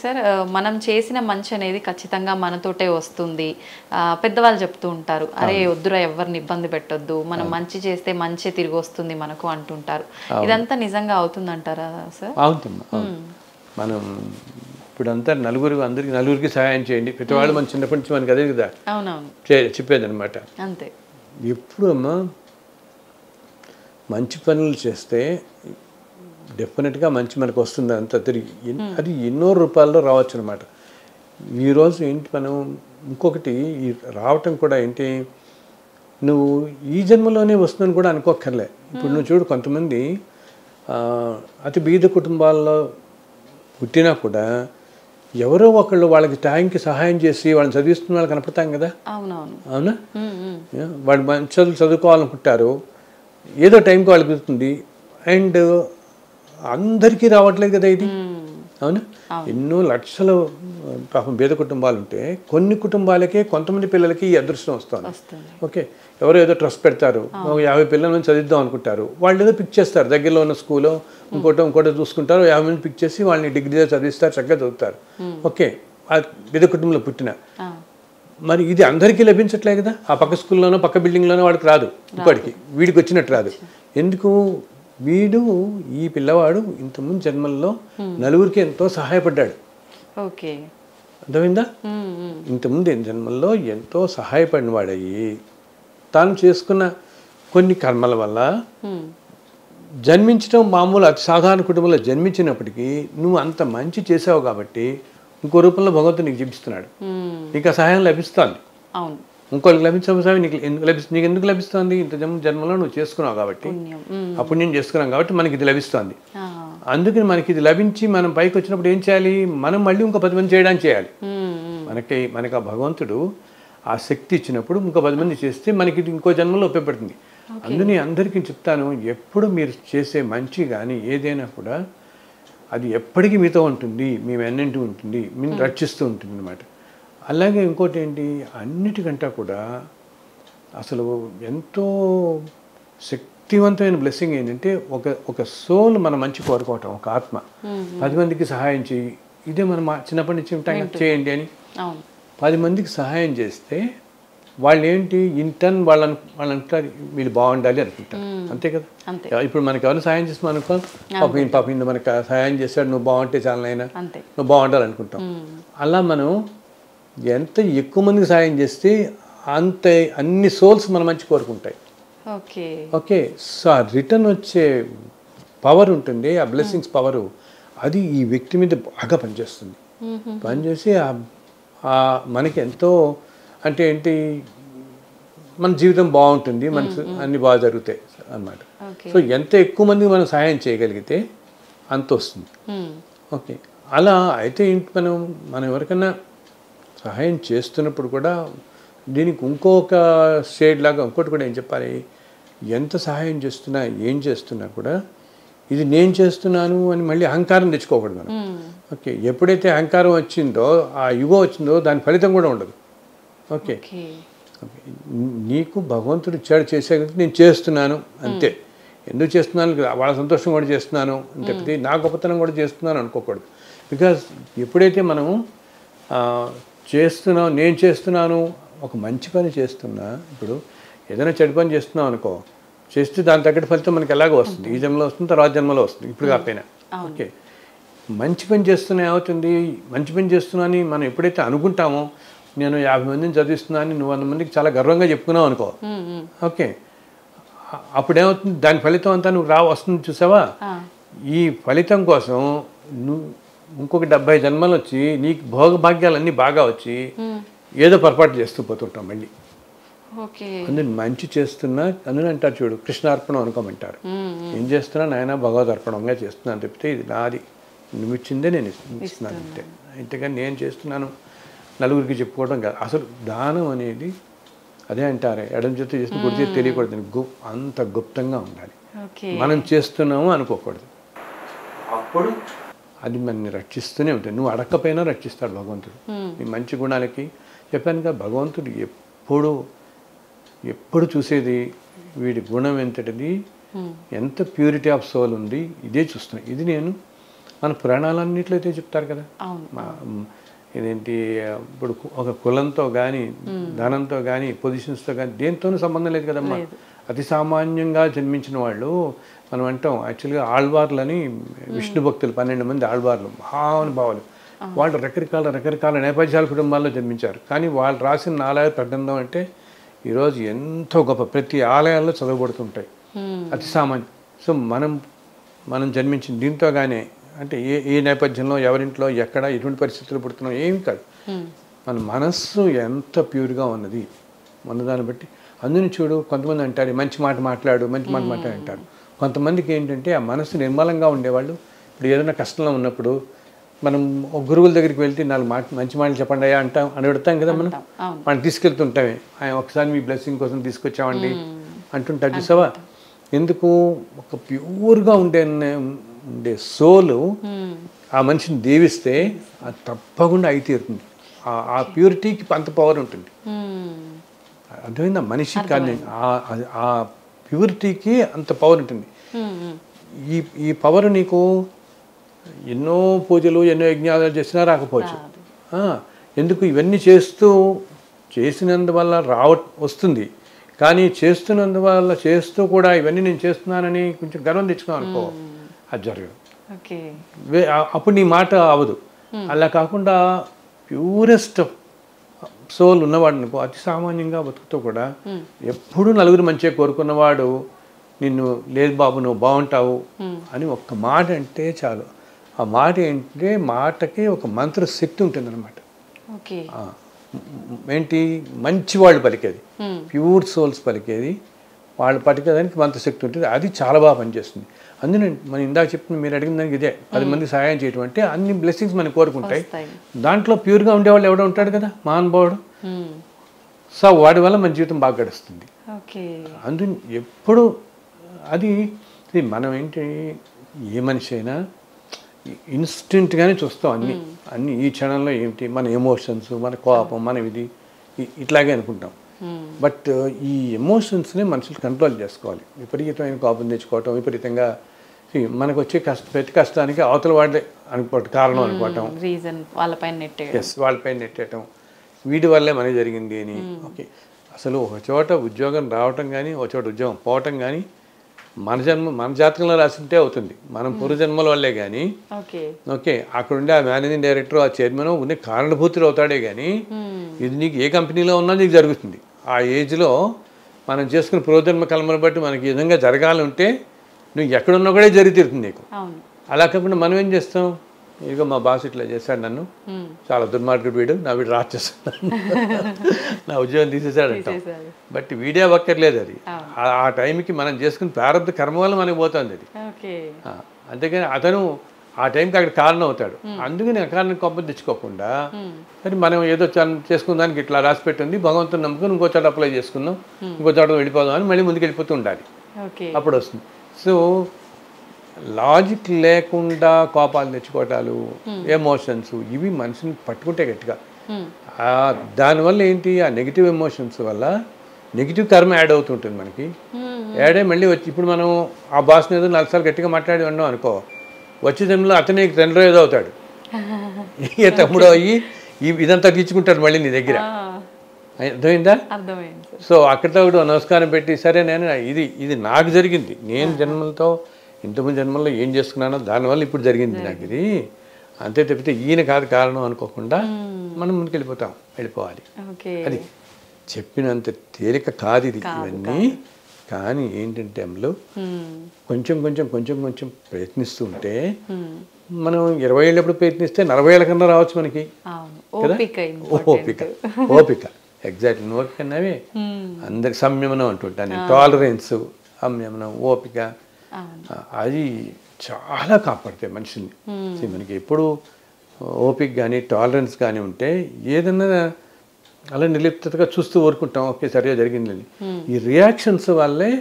Sir మనం చేసిన మంచి అనేది ఖచ్చితంగా మనతోటే వస్తుంది. పెద్దవాళ్ళు చెప్తూ ఉంటారు, అరే వద్దురా ఎవరిని ఇబ్బంది పెట్టొద్దు, మనం మంచి చేస్తే మంచి తిరిగి వస్తుంది మనకు అంటుంటారు. ఇదంతా నిజంగా అవుతుందంటారా సార్? అవుతుంది. మనం ఇప్పుడంతా అందరికి నలుగురికి సహాయం చేయండి. ప్రతివాళ్ళు మన చిన్నప్పటి నుంచి మనకి అదే కదా చెప్పేది అనమాట. అంతే. ఎప్పుడు అమ్మా మంచి పనులు చేస్తే డెఫినెట్గా మంచి మనకు వస్తుంది. అంత తిరిగి అది ఎన్నో రూపాయల్లో రావచ్చు అనమాట. ఈరోజు ఏంటి మనం ఇంకొకటి రావటం కూడా ఏంటి, నువ్వు ఈ జన్మలోనే వస్తుందని కూడా అనుకోక్కర్లే. ఇప్పుడు నువ్వు చూడు, కొంతమంది అతి బీద కుటుంబాల్లో పుట్టినా కూడా ఎవరో ఒకళ్ళు వాళ్ళకి టైంకి సహాయం చేసి వాళ్ళని చదివిస్తున్న వాళ్ళు కనపడతాం కదా. అవునా? వాళ్ళు మంచి చదువుకోవాలనుకుంటారు, ఏదో టైంకి వాళ్ళకి కుదురుతుంది. అండ్ అందరికీ రావట్లేదు కదా ఇది. అవునా? ఎన్నో లక్షల పాపం పేద కుటుంబాలు ఉంటే కొన్ని కుటుంబాలకే కొంతమంది పిల్లలకి ఈ అదృష్టం వస్తుంది. ఓకే, ఎవరో ఏదో ట్రస్ట్ పెడతారు, 50 పిల్లల నుంచి చదివిద్దాం అనుకుంటారు, వాళ్ళు ఏదో పిక్ చేస్తారు, దగ్గరలో ఉన్న స్కూల్లో ఇంకోటి చూసుకుంటారు, 50 మంది పిక్ చేసి వాళ్ళని డిగ్రీ చదివిస్తారు, చక్కగా చదువుతారు. ఓకే, ఆ పేద కుటుంబంలో పుట్టిన మరి ఇది అందరికీ లభించట్లే కదా. ఆ పక్క స్కూల్లోనో పక్క బిల్డింగ్లోనో వాడికి రాదు, ఇంకోటికి వీడికి వచ్చినట్టు రాదు. ఎందుకు? వీడు ఈ పిల్లవాడు ఇంతకుముందు జన్మల్లో నలుగురికి ఎంతో సహాయపడ్డాడు. అర్థమైందా? ఇంతకుముందు జన్మల్లో ఎంతో సహాయపడిన వాడయ్యి తాను చేసుకున్న కొన్ని కర్మల వల్ల జన్మించడం మామూలు అతి సాధారణ కుటుంబంలో జన్మించినప్పటికీ నువ్వు అంత మంచి చేసావు కాబట్టి ఇంకో రూపంలో భగవంతుడు నీకు చూపిస్తున్నాడు. నీకు ఆ సహాయం లభిస్తుంది. ఇంకోళ్ళకి లభించే నీకు ఎందుకు లభిస్తుంది? ఇంత జన్మలో నువ్వు చేసుకున్నావు కాబట్టి, ఆ పుణ్యం చేసుకున్నాం కాబట్టి మనకి ఇది లభిస్తుంది. అందుకని మనకి ఇది లభించి మనం పైకి వచ్చినప్పుడు ఏం చేయాలి? మనం మళ్ళీ ఇంకో 10 మంది చేయడానికి చేయాలి. మనకి ఆ భగవంతుడు ఆ శక్తి ఇచ్చినప్పుడు ఇంకో 10 మంది చేస్తే మనకి ఇది ఇంకో జన్మలో ఉపయోగపడుతుంది. అందుకని అందరికీ చెప్తాను, ఎప్పుడు మీరు చేసే మంచి కానీ ఏదైనా కూడా అది ఎప్పటికీ మీతో ఉంటుంది, మీ వెన్నంటి ఉంటుంది, మీరు రక్షిస్తూ ఉంటుంది అన్నమాట. అలాగే ఇంకోటి ఏంటి, అన్నిటికంటే కూడా అసలు ఎంతో శక్తివంతమైన బ్లెస్సింగ్ ఏంటంటే ఒక సోల్ మన మంచి కోరుకోవటం, ఒక ఆత్మ 10 మందికి సహాయం చేయి. ఇదే మనం చిన్నప్పటి నుంచి ఉంటాం చేయండి అని 10 మందికి సహాయం చేస్తే వాళ్ళు ఏంటి ఇంటర్న్ వాళ్ళని అంటారు వీళ్ళు బాగుండాలి అనుకుంటారు. అంతే కదా. ఇప్పుడు మనకి ఎవరైనా సహాయం చేస్తాం అనుకో, పాపం మనకి సహాయం చేస్తాడు, నువ్వు బాగుంటే చాలా అయినా నువ్వు బాగుండాలి అనుకుంటాం. అలా మనం ఎంత ఎక్కువ మందికి సహాయం చేస్తే అంత అన్ని సోల్స్ మన మంచి కోరుకుంటాయి. ఓకే, సో ఆ రిటర్న్ వచ్చే పవర్ ఉంటుంది, ఆ బ్లెస్సింగ్స్ పవరు, అది ఈ వ్యక్తి మీద బాగా పనిచేస్తుంది. పనిచేసి మనకి ఎంతో అంటే ఏంటి, మన జీవితం బాగుంటుంది, మనకు అన్ని బాగా జరుగుతాయి అన్నమాట. సో ఎంత ఎక్కువ మందికి మనం సహాయం చేయగలిగితే అంత వస్తుంది. ఓకే, అలా అయితే మనం ఎవరికైనా సహాయం చేస్తున్నప్పుడు కూడా దీనికి ఇంకొక షేడ్ లాగా ఇంకోటి కూడా ఏం చెప్పాలి, ఎంత సహాయం చేస్తున్నా ఏం చేస్తున్నా కూడా ఇది నేను చేస్తున్నాను అని మళ్ళీ అహంకారం తెచ్చుకోకూడదు మనం. ఓకే, ఎప్పుడైతే అహంకారం వచ్చిందో, ఆ యుగో వచ్చిందో, దాని ఫలితం కూడా ఉండదు. ఓకే, నీకు భగవంతుడు ఇచ్చాడు చేసేది, నేను చేస్తున్నాను అంతే. ఎందుకు చేస్తున్నాను? వాళ్ళ సంతోషం కూడా చేస్తున్నాను అని చెప్పి నా గొప్పతనం కూడా చేస్తున్నాను అనుకోకూడదు. బికాజ్ ఎప్పుడైతే మనము చేస్తున్నాం, నేను చేస్తున్నాను, ఒక మంచి పని చేస్తున్నా, ఇప్పుడు ఏదైనా చెడు పని చేస్తున్నాం అనుకో, చేస్తే దాని తగ్గట్టు ఫలితం మనకి ఎలాగో వస్తుంది, ఈ జన్మలో వస్తుంది, తర్వాత జన్మలో వస్తుంది, ఇప్పుడు కాకపోయినా. ఓకే, మంచి పని చేస్తున్నా ఏమవుతుంది, మంచి పని చేస్తున్నా అని మనం ఎప్పుడైతే అనుకుంటామో, నేను 50 మందిని చదివిస్తున్నాను, నువ్వు 100 మందికి చాలా గర్వంగా చెప్పుకున్నావు అనుకో, ఓకే, అప్పుడేమవుతుంది, దాని ఫలితం అంతా నువ్వు వస్తుంది చూసావా. ఈ ఫలితం కోసం నువ్వు ఇంకొక 70 జన్మలు వచ్చి నీకు భోగభాగ్యాలన్నీ బాగా వచ్చి ఏదో పొరపాటు చేస్తూ పోతుంటాం మళ్ళీ. అందుకని మంచి చేస్తున్నా అందులో అంటారు చూడు, కృష్ణార్పణం అనుకోమంటారు. ఏం చేస్తున్నా నాయన భగవద్ అర్పణంగా చేస్తున్నాను చెప్తే ఇది నాది, నువ్వు ఇచ్చిందే నేను ఇస్తున్నాను అంటే. అంతేగాని నేను చేస్తున్నాను నలుగురికి చెప్పుకోవడం కాదు. అసలు దానం అనేది అదే అంటారే, ఎడం చేతి చేసిన కుడి చేతి తెలియకూడదు, అంత గుప్తంగా ఉండాలి. మనం చేస్తున్నాము అనుకోకూడదు. అప్పుడు అది మనని రక్షిస్తూనే ఉంటుంది. నువ్వు అడగకపోయినా రక్షిస్తాడు భగవంతుడు నీ మంచి గుణాలకి. చెప్పాను కదా, భగవంతుడు ఎప్పుడు చూసేది వీడి గుణం ఎంతటిది, ఎంత ప్యూరిటీ ఆఫ్ సోల్ ఉంది, ఇదే చూస్తున్నాను. ఇది నేను మన పురాణాలన్నింటిలో అయితే చెప్తారు కదా. అవును. ఇదేంటి ఇప్పుడు ఒక కులంతో కానీ ధనంతో కానీ పొజిషన్స్తో కానీ దేనితోనూ సంబంధం లేదు కదమ్మా. అతి సామాన్యంగా జన్మించిన వాళ్ళు మనం అంటాం యాక్చువల్గా ఆళ్వార్లని, విష్ణు భక్తులు 12 మంది ఆళ్వార్లు, మహానుభావులు. వాళ్ళు రకరకాల నేపథ్యాల కుటుంబాల్లో జన్మించారు. కానీ వాళ్ళు రాసిన 4 ప్రబంధం అంటే ఈరోజు ఎంతో గొప్ప, ప్రతి ఆలయాల్లో చదవబడుతుంటాయి. అతి సామాన్యం. సో మనం జన్మించిన దీంతోగానే అంటే ఏ నేపథ్యంలో, ఎవరింట్లో, ఎక్కడ, ఎటువంటి పరిస్థితులు పుడుతున్నాం ఏమి కాదు. మన మనస్సు ఎంత ప్యూర్గా ఉన్నది ఉన్నదాన్ని బట్టి. అందుని చూడు, కొంతమంది అంటారు మంచి మాట మాట్లాడు అంటారు. కొంతమందికి ఏంటంటే ఆ మనస్సు నిర్మలంగా ఉండేవాళ్ళు ఇప్పుడు ఏదైనా కష్టంలో ఉన్నప్పుడు మనం ఒక గురువుల దగ్గరికి వెళ్తే 4 మంచి మాటలు చెప్పండి అయ్యా అని అడుగుతాం కదా. మనం తీసుకెళ్తుంటామే, ఆయన ఒకసారి మీ బ్లెస్సింగ్ కోసం తీసుకొచ్చామండి అంటుంటారు చూసావా. ఎందుకు ఒక ప్యూర్గా ఉండే సోలు ఆ మనిషిని దీవిస్తే అది తప్పకుండా అయి తీరుతుంది. ఆ ప్యూరిటీకి అంత పవర్ ఉంటుంది. అర్థమైందా? మనిషికి కానీ ఆ ప్యూరిటీకి అంత పవర్ ఉంటుంది. ఈ పవర్ నీకు ఎన్నో పూజలు, ఎన్నో యజ్ఞాలు చేసినా రాకపోవచ్చు. ఎందుకు ఇవన్నీ చేసినందువల్ల వస్తుంది. కానీ చేస్తూ కూడా ఇవన్నీ నేను చేస్తున్నానని కొంచెం గర్వం తెచ్చుకున్నాను అనుకో, అది జరగదు. అప్పుడు నీ మాట అవదు. అలా కాకుండా ప్యూరెస్ట్ సోల్ ఉన్నవాడు అనుకో, అతి సామాన్యంగా బతుకుతూ కూడా ఎప్పుడూ నలుగురు మంచిగా కోరుకున్నవాడు నిన్ను లేదు బాబు నువ్వు బాగుంటావు అని ఒక్క మాట అంటే చాలు. ఆ మాట ఏంటంటే మాటకి ఒక మంత్ర శక్తి ఉంటుందన్నమాట. ఏంటి మంచి వాళ్ళు పలికేది, ప్యూర్ సోల్స్ పలికేది, వాళ్ళు పలికేదానికి మంత్రశక్తి ఉంటుంది. అది చాలా బాగా పనిచేస్తుంది. అందులో మనం ఇందాక చెప్పిన మీరు అడిగిన దానికి ఇదే 10 మందికి సహాయం చేయటం అంటే అన్ని బ్లెస్సింగ్స్ మనం కోరుకుంటాయి. దాంట్లో ప్యూర్గా ఉండేవాళ్ళు ఎవడో ఉంటాడు కదా మహానుభావుడు. సో వాడి వల్ల మన జీవితం బాగా గడుస్తుంది. అందు ఎప్పుడు అది మనం ఏంటి, ఏ మనిషి అయినా ఇన్స్టెంట్గానే చూస్తాం అన్ని ఈ క్షణంలో ఏమిటి మన ఎమోషన్స్, మన కోపం, మన ఇది ఇట్లాగే అనుకుంటాం. బట్ ఈ ఎమోషన్స్ని మనుషులు కంట్రోల్ చేసుకోవాలి. విపరీతమైన కోపం తెచ్చుకోవటం, విపరీతంగా మనకు వచ్చే ప్రతి కష్టానికి అవతల వాడే కారణం అనుకోవటం, వాళ్ళపైన నెట్టేయటం, వీడి వల్లే మనకి జరిగింది అని. ఓకే, అసలు ఒక చోట ఉద్యోగం రావటం కానీ ఒక చోట ఉద్యోగం పోవటం కానీ మన జాతకంలో రాసింటే అవుతుంది, మనం పూర్వజన్మల వల్లే కానీ. ఓకే, అక్కడ ఉండే ఆ మేనేజింగ్ డైరెక్టర్, ఆ చైర్మన్ ఉండే కారణభూతులు అవుతాడే కానీ ఇది నీకు ఏ కంపెనీలో ఉన్నా నీకు జరుగుతుంది. ఆ ఏజ్లో మనం చేసుకున్న పూర్వజన్మ కర్మను బట్టి మనకి ఈ విధంగా జరగాలంటే నువ్వు ఎక్కడున్నా కూడా జరిగి తీరుతుంది నీకు. అలా కాకుండా మనం ఏం చేస్తాం, ఇదిగో మా బాస్ ఇట్లా చేశాడు, నన్ను చాలా దుర్మార్గుడు వీడు, నా వీడు రాచేస్తాడు, నా ఉద్యోగం తీసేశాడు అంటాం. బట్ వీడియో ఒక్కర్లేదు, అది ఆ టైంకి మనం చేసుకున్న ప్రారంభ కర్మ వల్ల మనకి పోతుంది అది. అంతేగాని అతను ఆ టైంకి అక్కడ కారణం అవుతాడు. అందుకని అకారణం కోపం తెచ్చుకోకుండా మరి మనం ఏదో చేసుకున్న దానికి ఇట్లా రాసి పెట్టింది, భగవంతుని నమ్ముకుని ఇంకో చోట అప్లై చేసుకుందాం, ఇంకో చోట వెళ్ళిపోదాం అని మళ్ళీ ముందుకు వెళ్ళిపోతూ ఉండాలి. అప్పుడు వస్తుంది. సో లాజిక్ లేకుండా కోపాలు తెచ్చుకోవటాలు, ఎమోషన్స్, ఇవి మనిషిని పట్టుకుంటే గట్టిగా. దానివల్ల ఏంటి, ఆ నెగిటివ్ ఎమోషన్స్ వల్ల నెగిటివ్ కర్మ యాడ్ అవుతుంటుంది మనకి. యాడ్ అయ్యి మళ్ళీ వచ్చి ఇప్పుడు మనం ఆ బాస్ని ఏదో 4 సార్లు గట్టిగా మాట్లాడి ఉన్నాం అనుకో, వచ్చే టైంలో అతనే తండ్రి ఏదో అవుతాడు, తమ్ముడు అయ్యి ఇదంతా తీర్చుకుంటాడు మళ్ళీ నీ దగ్గర. అర్థమైందా? సో అక్కడితో కూడా నమస్కారం పెట్టి, సరే నేను ఇది నాకు జరిగింది, నేను జన్మలతో ఇంతమంది జన్మల్లో ఏం చేసుకున్నానో దానివల్ల ఇప్పుడు జరిగింది నాకు ఇది, అంతే తప్పితే ఈయన కాదు కారణం అనుకోకుండా మనం ముందుకు వెళ్ళిపోవాలి. అది చెప్పినంత తేలిక కాదు ఇది ఇవన్నీ. కానీ ఏంటంటే అమలు కొంచెం ప్రయత్నిస్తూ ఉంటే మనం 20 ఏళ్ళప్పుడు ప్రయత్నిస్తే 40 ఏళ్ళ కన్నా రావచ్చు మనకి. ఓపిక ఎగ్జాక్ట్లీ ఓపిక అన్నవే అందరికి సంయమనం అంటుంటాను, టాలరెన్స్, సంయమనం, ఓపిక, అది చాలా కాపాడుతాయి మనిషిని. మనకి ఎప్పుడు ఓపిక కానీ టాలరెన్స్ కానీ ఉంటే ఏదన్నా అలా నిర్లిప్తగా చూస్తూ ఊరుకుంటాం, ఓకే సరిగా జరిగిందని. ఈ రియాక్షన్స్ వల్లే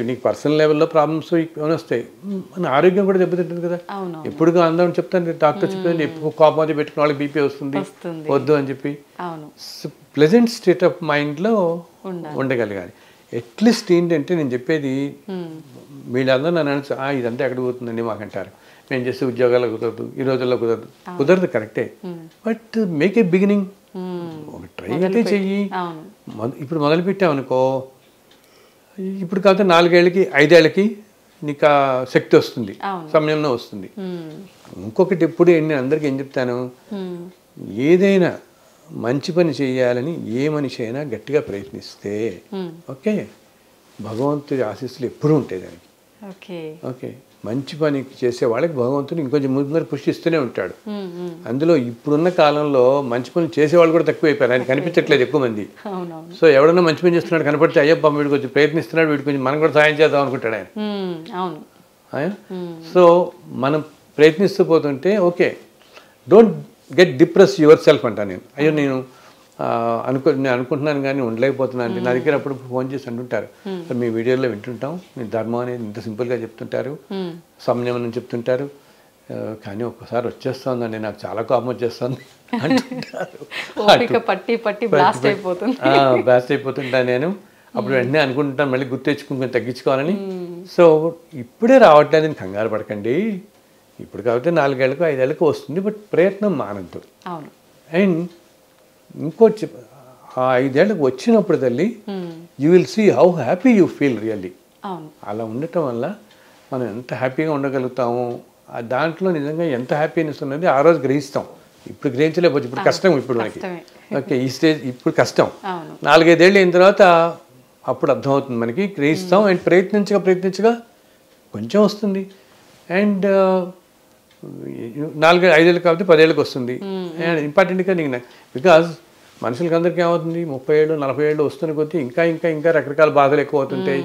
నీకు పర్సనల్ లెవెల్లో ప్రాబ్లమ్స్ వస్తాయి, మన ఆరోగ్యం కూడా దెబ్బతింటుంది కదా. ఎప్పుడు అందరం చెప్తాను, డాక్టర్ చెప్పేది ఎప్పుడు కోపం అది పెట్టుకున్న వాళ్ళకి బీపీ వస్తుంది, వద్దు అని చెప్పి. ప్లెజెంట్ స్టేట్ ఆఫ్ మైండ్లో ఉండగలగాలి. అట్లీస్ట్ ఏంటంటే నేను చెప్పేది, వీళ్ళందరూ నన్ను ఇదంతా ఎక్కడ పోతుందండి మాకంటారు, మేము చేసే ఉద్యోగాల్లో కుదరదు, ఈ రోజుల్లో కుదరదు కరెక్టే. బట్ మేక్ ఏ బిగినింగ్, ఒక ట్రై అయితే చెయ్యి. ఇప్పుడు మొదలుపెట్టామనుకో, ఇప్పుడు కాకపోతే 4 ఏళ్ళకి 5 ఏళ్ళకి నీకు ఆ శక్తి వస్తుంది, సమయంలో వస్తుంది. ఇంకొకటి ఎప్పుడు నేను అందరికీ ఏం చెప్తాను, ఏదైనా మంచి పని చేయాలని ఏ మనిషి అయినా గట్టిగా ప్రయత్నిస్తే ఓకే, భగవంతుడి ఆశీస్సులు ఎప్పుడూ ఉంటాయి దానికి. ఓకే, మంచి పని చేసే వాళ్ళకి భగవంతుడు ఇంకొంచెం ముందర పుష్టిస్తూనే ఉంటాడు. అందులో ఇప్పుడున్న కాలంలో మంచి పనులు చేసేవాళ్ళు కూడా తక్కువైపోయారు, ఆయన కనిపించట్లేదు ఎక్కువ మంది. సో ఎవడన్నా మంచి పని చేస్తున్నాడు కనపడితే అయ్యప్ప వీడు కొంచెం ప్రయత్నిస్తున్నాడు, వీడు కొంచెం మనం కూడా సాయం చేద్దాం అనుకుంటాడు ఆయన. సో మనం ప్రయత్నిస్తూ పోతుంటే okay, don't get depress your self అంటాను నేను. అయ్యో నేను అనుకుంటున్నాను కానీ ఉండలేకపోతున్నాను అంటే నా దగ్గర అప్పుడు ఫోన్ చేసి అంటుంటారు, మీ వీడియోలో వింటుంటాం, మీ ధర్మం అనేది ఇంత సింపుల్గా చెప్తుంటారు, సంయమనం చెప్తుంటారు, కానీ ఒక్కసారి వచ్చేస్తుందండి నాకు చాలా కోపం వచ్చేస్తుంది అంటుంటారు. బ్లాస్ట్ అయిపోతుంటాను నేను. అప్పుడు వెంటనే అనుకుంటాను మళ్ళీ గుర్తు తెచ్చుకుని తగ్గించుకోవాలని. సో ఇప్పుడే రావట్లేదని కంగారు పడకండి, ఇప్పుడు కాబట్టి 4 ఏళ్ళకు 5 ఏళ్ళకు వస్తుంది, బట్ ప్రయత్నం మానద్దు. అండ్ ఇంకోటి ఆ 5 ఏళ్ళకు వచ్చినప్పుడు తల్లి you will see how happy you feel really. అలా ఉండటం వల్ల మనం ఎంత హ్యాపీగా ఉండగలుగుతాము, దాంట్లో నిజంగా ఎంత హ్యాపీనెస్ ఉన్నది ఆ రోజు గ్రహిస్తాం. ఇప్పుడు గ్రహించలేకపోతే ఇప్పుడు కష్టం, ఇప్పుడు మనకి ఓకే ఈ స్టేజ్ ఇప్పుడు కష్టం. 4-5 ఏళ్ళు అయిన తర్వాత అప్పుడు అర్థమవుతుంది మనకి, గ్రహిస్తాం. అండ్ ప్రయత్నించగా కొంచెం వస్తుంది. అండ్ 4-5 ఏళ్ళు కాబట్టి 10 ఏళ్ళకి వస్తుంది. అండ్ ఇంపార్టెంట్గా నీకు బికాజ్ మనుషులకి అందరికీ ఏమవుతుంది, 30 ఏళ్ళు 40 ఏళ్ళు వస్తున్న కొద్దీ ఇంకా రకరకాల బాధలు ఎక్కువ అవుతుంటాయి,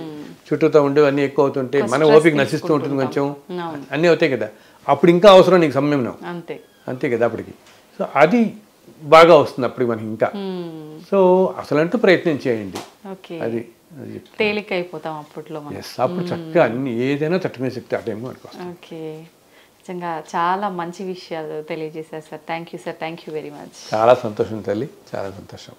చుట్టూతో ఉండేవన్నీ ఎక్కువ అవుతుంటాయి, మన ఓపిక నశిస్తూ ఉంటుంది, కొంచెం అన్నీ అవుతాయి కదా. అప్పుడు ఇంకా అవసరం నీకు సమయం, అంతే కదా అప్పటికి. సో అది బాగా వస్తుంది అప్పటికి మనకి ఇంకా. సో అసలంటూ ప్రయత్నం చేయండి, అది తేలికైపోతాం అప్పట్లో. అప్పుడు చక్కగా అన్ని ఏదైనా తట్టుకునే శక్తి ఆ టైంలో మనకు వస్తుంది. ఓకే, నిజంగా చాలా మంచి విషయాలు తెలియజేశారు sir. Thank you sir, thank you very much. చాలా సంతోషం తల్లి, చాలా సంతోషం.